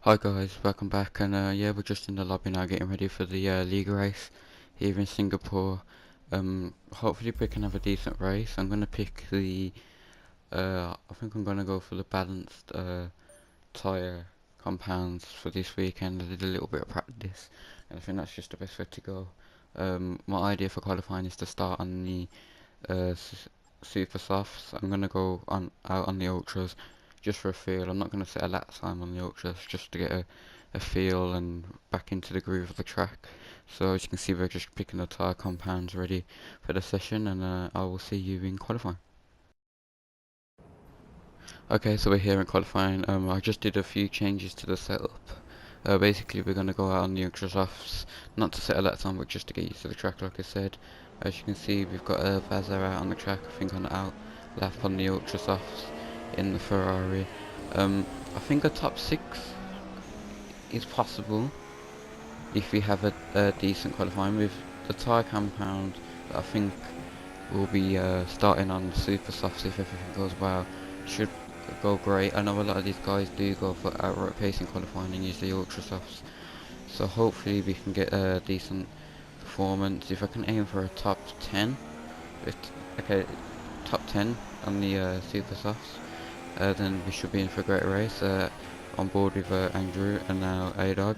Hi guys, welcome back, and yeah, we're just in the lobby now getting ready for the League race here in Singapore. Hopefully we can have a decent race. I'm gonna pick the, I think I'm gonna go for the balanced tyre compounds for this weekend. I did a little bit of practice, and I think that's just the best way to go. My idea for qualifying is to start on the super softs. I'm gonna go on out on the ultras just for a feel. I'm not gonna set a lap time on the ultras just to get a feel and back into the groove of the track. So as you can see, we're just picking the tyre compounds ready for the session, and I will see you in qualifying. Okay, so we're here in qualifying. I just did a few changes to the setup. Basically, we're going to go out on the ultra softs, not to set a lap time, but just to get used to the track, like I said. As you can see, we've got Vazza out on the track, I think on the out lap on the ultra softs in the Ferrari. I think a top 6 is possible if we have a decent qualifying with the tyre compound that I think we'll be starting on super softs if everything goes well. Should go great. I know a lot of these guys do go for outright pacing qualifying and use the ultra softs, so hopefully we can get a decent performance. If I can aim for a top 10, okay, top 10 on the super softs, then we should be in for a great race. On board with Andrew and now A-Dog.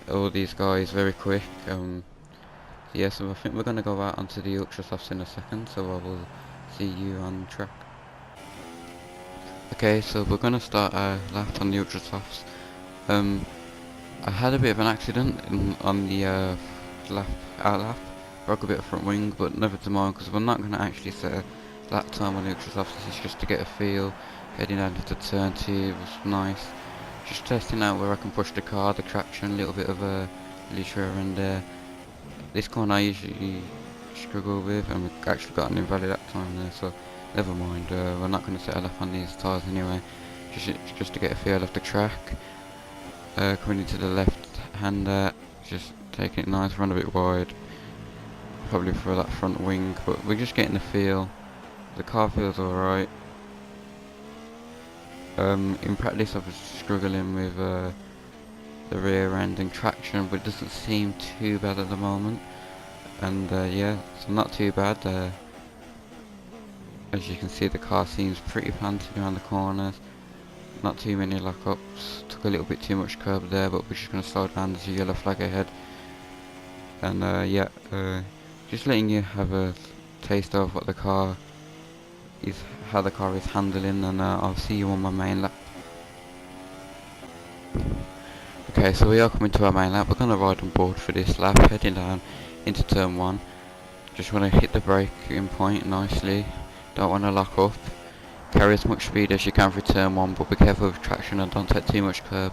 All these guys very quick. Yeah, so I think we're going to go out onto the ultra softs in a second, so I will see you on track. Okay, so we're going to start our lap on the ultra softs. I had a bit of an accident on the out lap. Broke a bit of front wing, but never to mind because we're not going to actually set a lap time on the ultra softs. This is just to get a feel. Heading out into turn 2 was nice. Just testing out where I can push the car, the traction, a little bit of a leash here and there. This corner I usually struggle with, and we've actually got an invalid lap time there, so never mind. We're not going to set a lap on these tyres anyway, just to get a feel of the track. Coming into the left hander, just taking it nice, run a bit wide, probably for that front wing, but we're just getting the feel. The car feels alright. In practice I was struggling with the rear end and traction, but it doesn't seem too bad at the moment. And yeah, so not too bad. As you can see, the car seems pretty planted around the corners. Not too many lockups. Took a little bit too much curb there, but we're just going to slow down. There's a yellow flag ahead. And yeah, just letting you have a taste of what the car is, how the car is handling, and I'll see you on my main lap. Okay, so we are coming to our main lap. We're going to ride on board for this lap, heading down into turn 1. Just want to hit the braking point nicely. Don't want to lock up. Carry as much speed as you can for turn 1, but be careful with traction and don't take too much curb.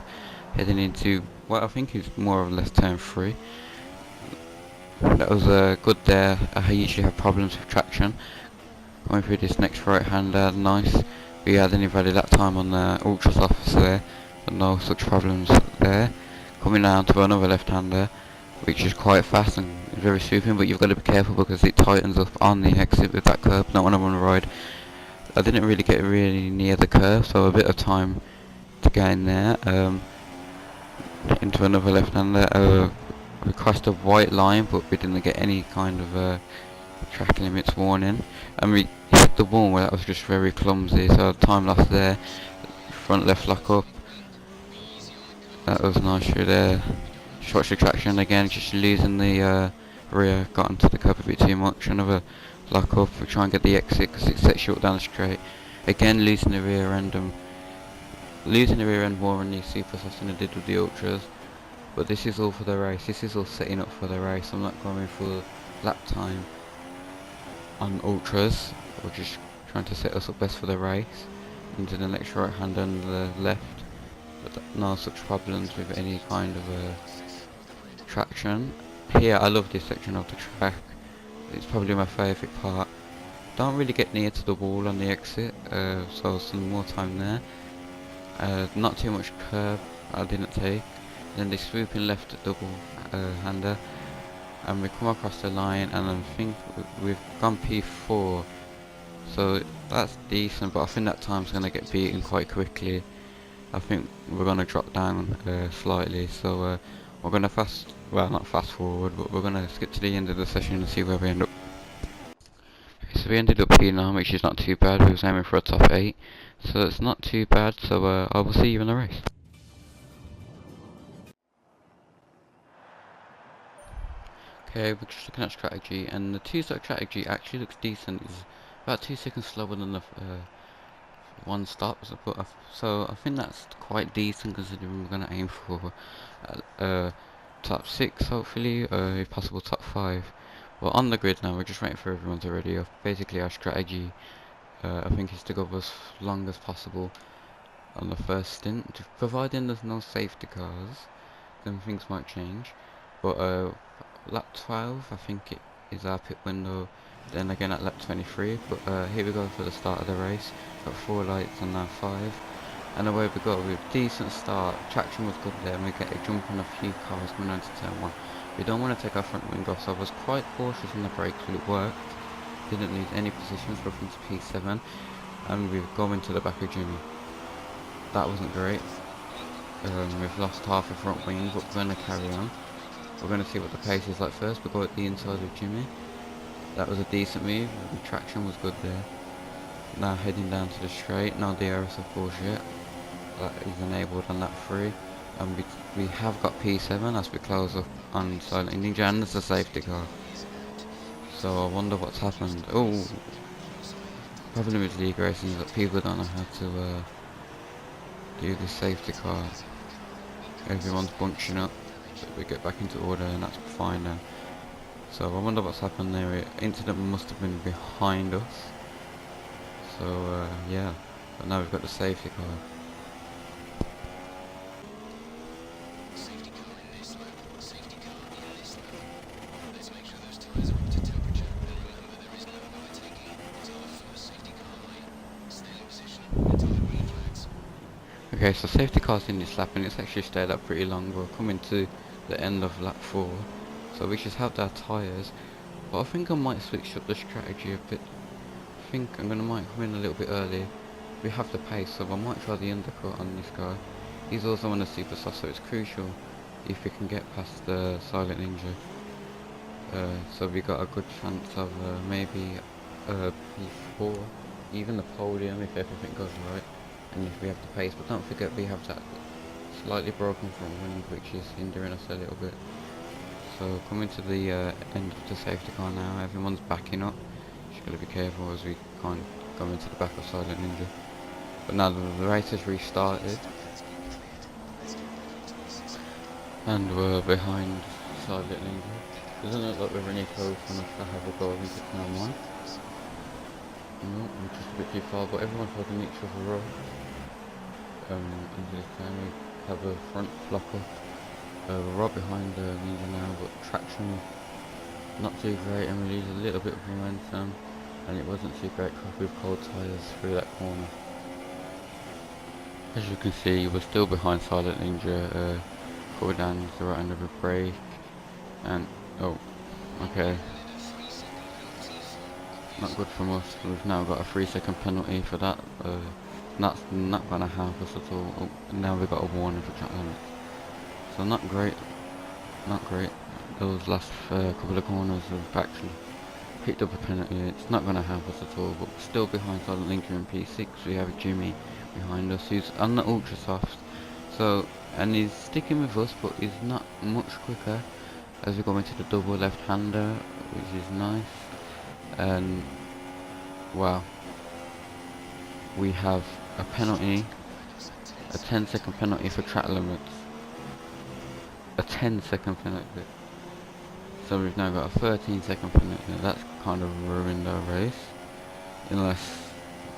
Heading into what I think is more or less turn 3. That was good there. I usually have problems with traction. Going through this next right hander, nice. We had an invalid lap time on the ultra softs there, but no such problems there. Coming down to another left hander, which is quite fast and very sweeping, but you've got to be careful because it tightens up on the exit with that curb. Not when I'm on the ride. I didn't really get really near the curve, so a bit of time to gain there. Into another left-hander. We crossed a white line, but we didn't get any kind of track limits warning. And we hit the wall where that was just very clumsy, so time lost there. Front left lock up. That was nice through there. Just watch the traction again, just losing the rear, got into the curb a bit too much. Another lock up, we try and get the exit because it sets you up down the straight. Again losing the rear end, losing the rear end more on these super softs than I did with the ultras. But this is all for the race, this is all setting up for the race. I'm not going for lap time on ultras, we're just trying to set us up best for the race. Into the next right hand and the left, but no such problems with any kind of traction. Here I love this section of the track, it's probably my favourite part. Don't really get near to the wall on the exit, so some more time there. Not too much curb I didn't take. Then they swooping left double hander, and we come across the line, and I think we've gone P4, so that's decent, but I think that time's going to get beaten quite quickly. I think we're gonna drop down slightly. So we're gonna not fast forward, but we're gonna skip to the end of the session and see where we end up. Okay, so we ended up here now, which is not too bad. We was aiming for a top 8, so it's not too bad. So I will see you in the race. Okay, we're just looking at strategy, and the 2-stop strategy actually looks decent. It's about 2 seconds slower than the one stop, so I think that's quite decent considering we're going to aim for top 6 hopefully, if possible top 5. Well, on the grid now, we're just waiting for everyone to ready up. Basically our strategy, I think, is to go as long as possible on the first stint, providing there's no safety cars, then things might change. But lap 12, I think it is our pit window, then again at lap 23, but here we go for the start of the race. Got 4 lights and now 5, and away we go with decent start. Traction was good there, and we get a jump on a few cars coming on to turn 1. We don't want to take our front wing off, so I was quite cautious on the brakes, but it worked. Didn't lose any positions, roughly to P7, and we've gone into the back of Jimmy. That wasn't great. We've lost half a front wing, but we're going to carry on. We're going to see what the pace is like first. We go at the inside of Jimmy. That was a decent move. The traction was good there. Now heading down to the straight. Now the R.O.R.C of course yet. That is enabled on lap 3. And we have got P7 as we close up on Silent Ninja, and there's a safety car. So I wonder what's happened. Oh, problem with league racing is that people don't know how to do the safety car. Everyone's bunching up, so we get back into order, and that's fine now. So I wonder what's happened there. Incident must have been behind us. So yeah, but now we've got the safety car. Okay, so safety car's in this lap, and it's actually stayed up pretty long. We're coming to the end of lap 4, so we just have our tyres. But I think I might switch up the strategy a bit. I think might come in a little bit early. We have the pace, so I might try the undercut on this guy. He's also on the super soft, so it's crucial if we can get past the Silent Ninja. So we got a good chance of maybe P4, even the podium if everything goes right, and if we have the pace. But don't forget we have that slightly broken front wing, which is hindering us a little bit. So coming to the end of the safety car now, everyone's backing up. Just gotta be careful as we can't go into the back of Silent Ninja. But now the race has restarted, and we're behind Silent Ninja. Doesn't look like we're really close enough to have a go into turn 1. No, we're just a bit too far, but everyone's holding each other up. Into this turn we have a front blocker. We're right behind the Ninja now, but traction not too great, and we lose a little bit of momentum, and it wasn't too great with cold tyres through that corner. As you can see, we're still behind Silent Ninja. Pull down the right end of a brake, and oh, okay, not good from us. We've now got a 3-second penalty for that. That's not gonna help us at all. Oh, now we've got a warning for track limits. So not great. Those last couple of corners have actually picked up a penalty. It's not going to help us at all, but we're still behind Silent Ninja in P6. We have Jimmy behind us, who's on the ultra soft. So, and he's sticking with us, but he's not much quicker as we go into the double left-hander, which is nice. And wow, we have a penalty, a 10-second penalty for track limits. A 10-second penalty. So we've now got a 13-second penalty. That's kind of ruined our race, unless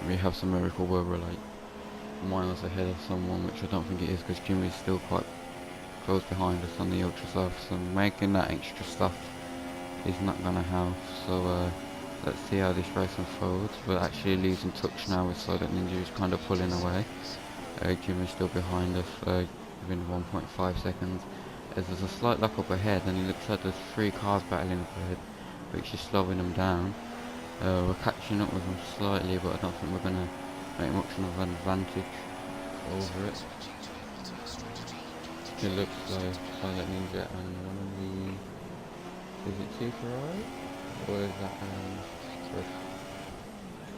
we have some miracle where we're like miles ahead of someone, which I don't think it is, because Jimmy's still quite close behind us on the ultra soft. So making that extra stuff is not gonna help. So let's see how this race unfolds. We're actually losing touch now with Silent Ninja, who's kind of pulling away. Jimmy's still behind us within 1.5 seconds. As there's a slight lock up ahead, and it looks like there's 3 cars battling up ahead, which is slowing them down. We're catching up with them slightly, but I don't think we're going to make much of an advantage over it. It looks like Silent Ninja and one of the... Is it two Ferrari? Or is that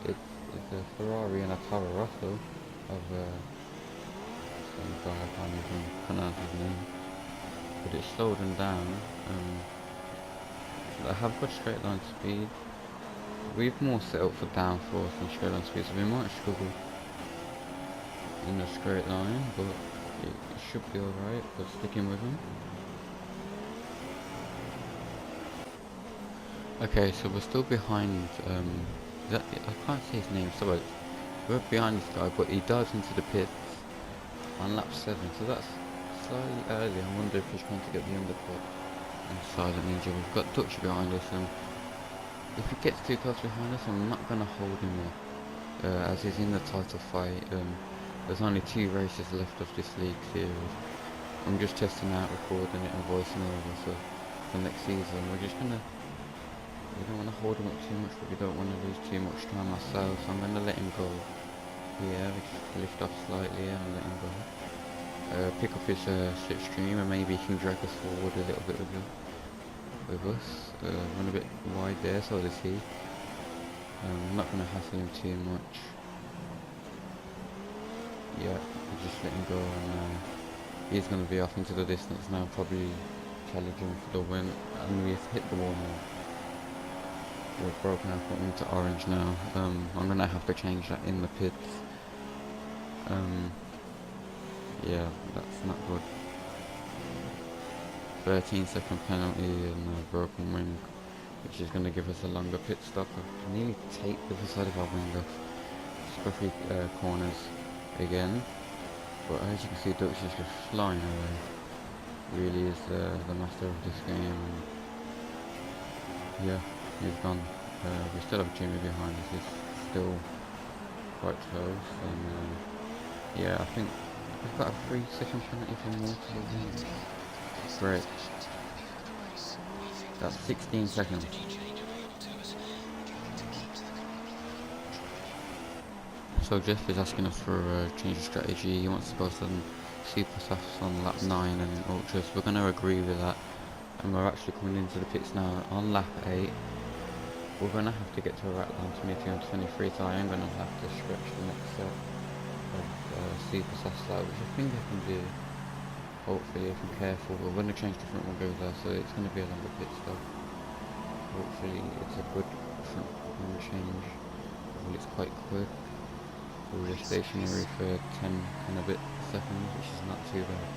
it's a Ferrari and a Toro Rosso of some guy, I can't even pronounce his name. But it's slowed them down. I have got straight line speed. We've more set up for downforce than straight line speed, so we might struggle in a straight line, but it should be alright. But sticking with him. Okay, so we're still behind, I can't say his name, so we're behind this guy, but he dives into the pits on lap 7, so that's slightly early. I wonder if he's trying to get the undercut and Silent Ninja. We've got Dutch behind us, and if he gets too close behind us, I'm not going to hold him up, as he's in the title fight. There's only 2 races left of this league series. I'm just testing out, recording it and voicing over, so for next season we're just going to... We don't want to hold him up too much, but we don't want to lose too much time ourselves, so I'm going to let him go here. We just lift off slightly and let him go. Pick up his slipstream, and maybe he can drag us forward a little bit with us. Run a bit wide there, so does he. I'm not going to hassle him too much. Yeah, we just let him go, and he's going to be off into the distance now, probably challenging for the win, and we've hit the wall now. We're broken out into orange now. I'm gonna have to change that in the pits. Yeah, that's not good. 13-second penalty and a broken wing, which is gonna give us a longer pit stop. I nearly taped the other side of our wing off, scruffy corners again. But as you can see, Dutch is just flying away. Really is the master of this game. Yeah, he's gone. We still have Jimmy behind us. He's still quite close, and yeah, I think we've got a 3-second penalty for Mortal. Great. That's 16 seconds. So Jeff is asking us for a change of strategy. He wants to go some super softs on lap 9 and ultras. We're going to agree with that, and we're actually coming into the pits now on lap 8. We're going to have to get to a right line to meet you on 23, so I am going to have to stretch the next set of super soft slide, which I think I can do, hopefully, if I'm careful. We're going to change the front wing over there, so it's going to be a longer pit stop. Hopefully it's a good front wing change. Hopefully it's quite quick. We're stationary for 10 and a bit seconds, which is not too bad.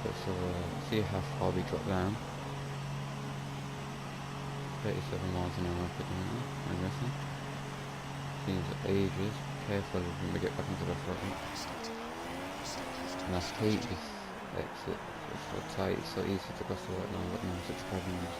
But so see how far we drop down. 37 miles an hour at the minute, I'm guessing. Seems ages. Careful when we get back into the front. And I hate this exit. It's so tight, it's so easy to cross the white line, but now such problems.